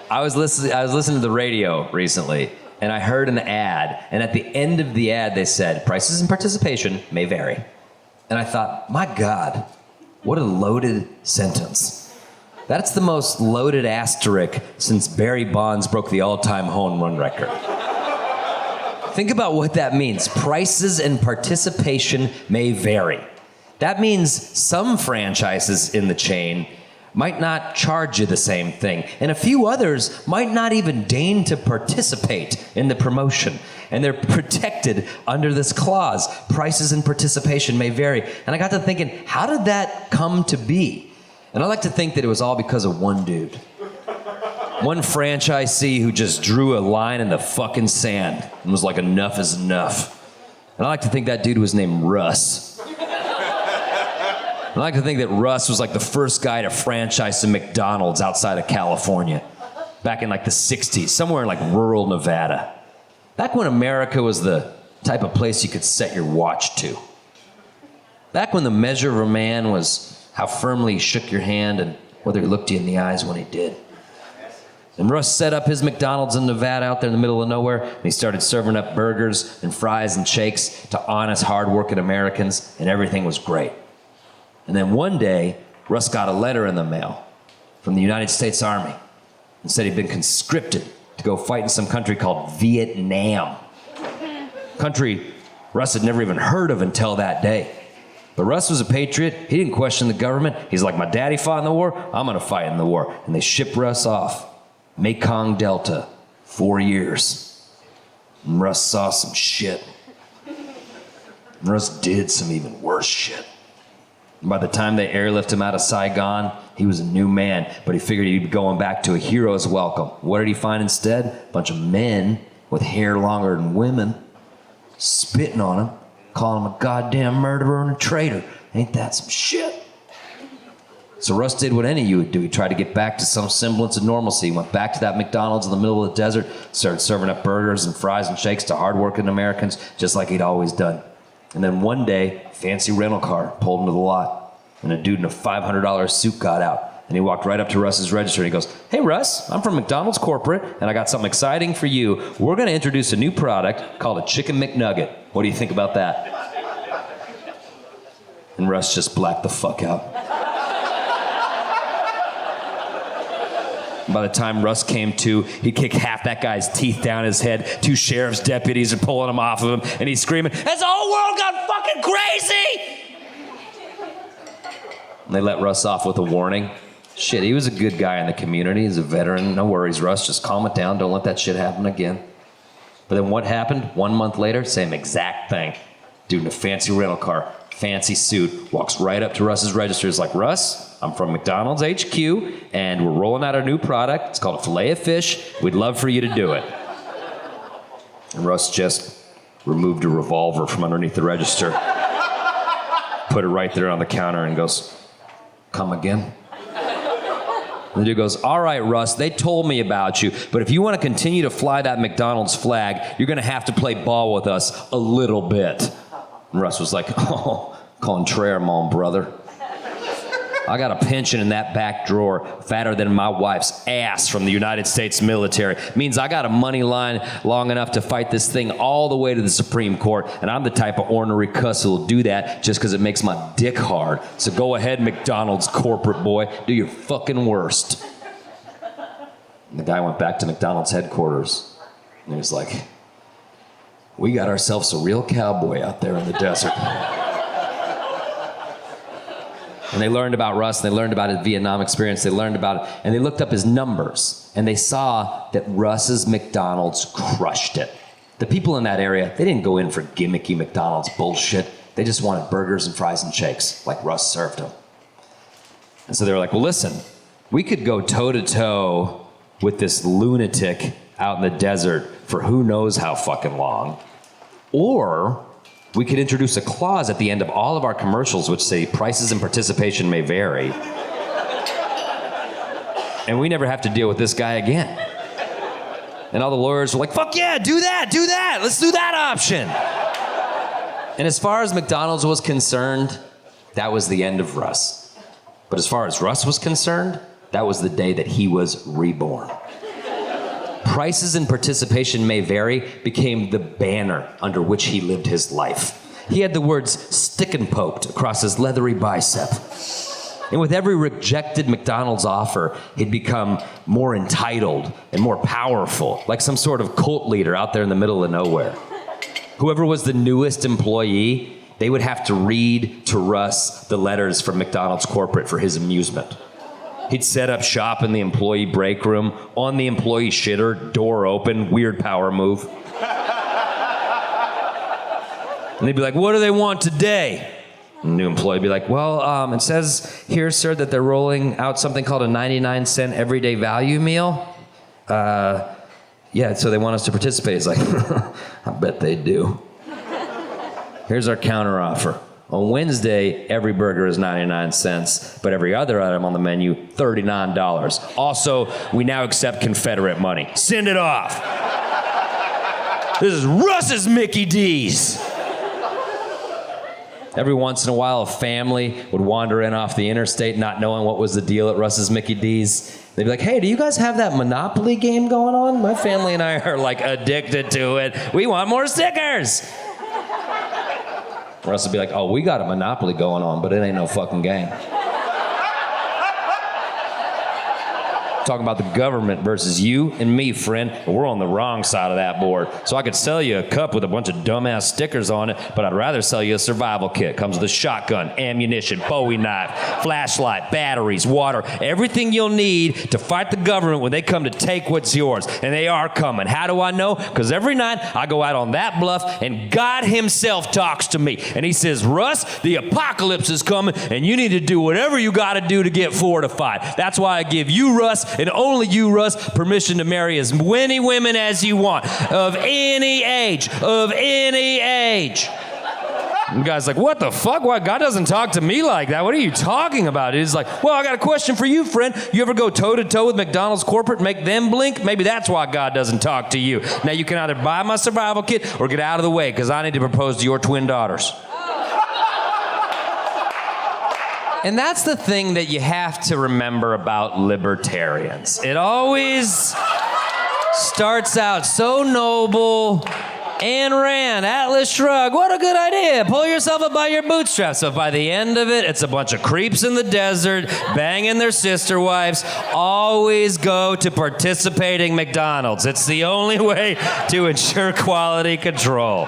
I was listening to the radio recently, and I heard an ad, and at the end of the ad they said, prices and participation may vary. And I thought, my God, what a loaded sentence. That's the most loaded asterisk since Barry Bonds broke the all-time home run record. Think about what that means. Prices and participation may vary. That means some franchises in the chain might not charge you the same thing, and a few others might not even deign to participate in the promotion. And they're protected under this clause. Prices and participation may vary. And I got to thinking, how did that come to be? And I like to think that it was all because of one dude. One franchisee who just drew a line in the fucking sand and was like, enough is enough. And I like to think that dude was named Russ. I like to think that Russ was like the first guy to franchise some McDonald's outside of California back in like the 60s, somewhere in like rural Nevada. Back when America was the type of place you could set your watch to. Back when the measure of a man was how firmly he shook your hand and whether he looked you in the eyes when he did. And Russ set up his McDonald's in Nevada out there in the middle of nowhere, and he started serving up burgers and fries and shakes to honest, hard-working Americans, and everything was great. And then one day, Russ got a letter in the mail from the United States Army and said he'd been conscripted to go fight in some country called Vietnam. Country Russ had never even heard of until that day. But Russ was a patriot. He didn't question the government. He's like, my daddy fought in the war, I'm gonna fight in the war. And they shipped Russ off. Mekong Delta, 4 years. And Russ saw some shit. And Russ did some even worse shit. And by the time they airlifted him out of Saigon, he was a new man, but he figured he'd be going back to a hero's welcome. What did he find instead? A bunch of men with hair longer than women, spitting on him, calling him a goddamn murderer and a traitor. Ain't that some shit? So Russ did what any of you would do. He tried to get back to some semblance of normalcy. He went back to that McDonald's in the middle of the desert, started serving up burgers and fries and shakes to hardworking Americans, just like he'd always done. And then one day, a fancy rental car pulled into the lot, and a dude in a $500 suit got out. And he walked right up to Russ's register, and he goes, hey, Russ, I'm from McDonald's Corporate, and I got something exciting for you. We're going to introduce a new product called a Chicken McNugget. What do you think about that? And Russ just blacked the fuck out. By the time Russ came to, he kicked half that guy's teeth down his head. 2 sheriff's deputies are pulling him off of him, and he's screaming, has the whole world gone fucking crazy? And they let Russ off with a warning. Shit, he was a good guy in the community. He's a veteran. No worries, Russ. Just calm it down. Don't let that shit happen again. But then what happened? 1 month later, same exact thing. Dude in a fancy rental car, fancy suit, walks right up to Russ's register. He's like, Russ, I'm from McDonald's HQ, and we're rolling out our new product. It's called a filet of fish. We'd love for you to do it. And Russ just removed a revolver from underneath the register, put it right there on the counter, and goes, come again? And the dude goes, all right, Russ, they told me about you, but if you want to continue to fly that McDonald's flag, you're going to have to play ball with us a little bit. And Russ was like, oh, contraire, mon brother. I got a pension in that back drawer fatter than my wife's ass from the United States military. Means I got a money line long enough to fight this thing all the way to the Supreme Court, and I'm the type of ornery cuss who'll do that just because it makes my dick hard. So go ahead, McDonald's corporate boy, do your fucking worst. And the guy went back to McDonald's headquarters, and he was like, we got ourselves a real cowboy out there in the desert. And they learned about Russ, and they learned about his Vietnam experience, they learned about it, and they looked up his numbers, and they saw that Russ's McDonald's crushed it. The people in that area, they didn't go in for gimmicky McDonald's bullshit. They just wanted burgers and fries and shakes, like Russ served them. And so they were like, well, listen, we could go toe-to-toe with this lunatic out in the desert for who knows how fucking long, or we could introduce a clause at the end of all of our commercials which say prices and participation may vary. And we never have to deal with this guy again. And all the lawyers were like, fuck yeah, do that, let's do that option. And as far as McDonald's was concerned, that was the end of Russ. But as far as Russ was concerned, that was the day that he was reborn. Prices and participation may vary became the banner under which he lived his life. He had the words "stickin' poked" across his leathery bicep. And with every rejected McDonald's offer, he'd become more entitled and more powerful, like some sort of cult leader out there in the middle of nowhere. Whoever was the newest employee, they would have to read to Russ the letters from McDonald's corporate for his amusement. He'd set up shop in the employee break room, on the employee shitter, door open, weird power move. And they'd be like, "What do they want today?" And the new employee would be like, "Well, it says here, sir, that they're rolling out something called a 99-cent everyday value meal. Yeah, so they want us to participate." He's like, "I bet they do. Here's our counteroffer. On Wednesday, every burger is 99 cents, but every other item on the menu, $39. Also, we now accept Confederate money. Send it off. This is Russ's Mickey D's." Every once in a while, a family would wander in off the interstate not knowing what was the deal at Russ's Mickey D's. They'd be like, "Hey, do you guys have that Monopoly game going on? My family and I are like addicted to it. We want more stickers." Russ would be like, "Oh, we got a Monopoly going on, but it ain't no fucking game." Talking about the government versus you and me, friend. We're on the wrong side of that board. So I could sell you a cup with a bunch of dumbass stickers on it, but I'd rather sell you a survival kit. Comes with a shotgun, ammunition, Bowie knife, flashlight, batteries, water, everything you'll need to fight the government when they come to take what's yours. And they are coming. How do I know? Because every night I go out on that bluff and God himself talks to me. And he says, "Russ, the apocalypse is coming and you need to do whatever you got to do to get fortified." That's why I give you, Russ, and only you, Russ, permission to marry as many women as you want, of any age, of any age. And the guy's like, "What the fuck? Why? God doesn't talk to me like that. What are you talking about?" He's like, "Well, I got a question for you, friend. You ever go toe-to-toe with McDonald's corporate and make them blink? Maybe that's why God doesn't talk to you. Now you can either buy my survival kit or get out of the way, because I need to propose to your twin daughters." And that's the thing that you have to remember about libertarians. It always starts out so noble. Ayn Rand, Atlas Shrugged, what a good idea. Pull yourself up by your bootstraps. But by the end of it, it's a bunch of creeps in the desert, banging their sister wives. Always go to participating McDonald's. It's the only way to ensure quality control.